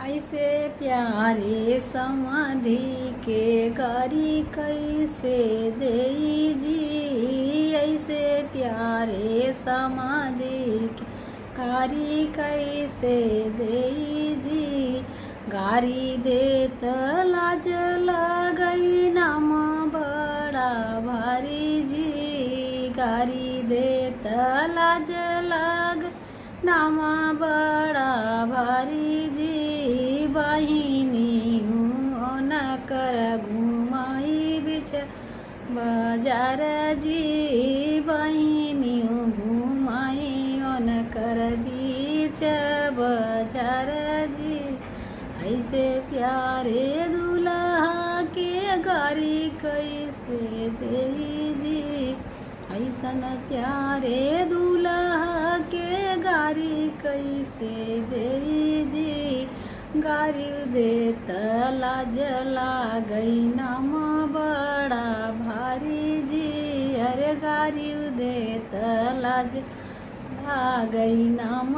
ऐसे प्यारे समाधि के गारी कैसे देई जी। ऐसे प्यारे समाधि के गारी कैसे देई जी। गारी देत लाज लगई नाम बड़ा भारी जी। गारी देत लाज लग नाम बड़ा भारी जी। बहिनी न कर घुमाई बिच बाजार जी। बहिनी घुमाई न कर बीच बाजार जी। ऐसे प्यारे दूल्हा के गारी कैसे देई जी। ऐसन प्यारे दूल्हा के गारी कैसे देई जी। गारी देत लाज लागई नाम बड़ा भारी जी। अरे गारी देत लाज लागई नाम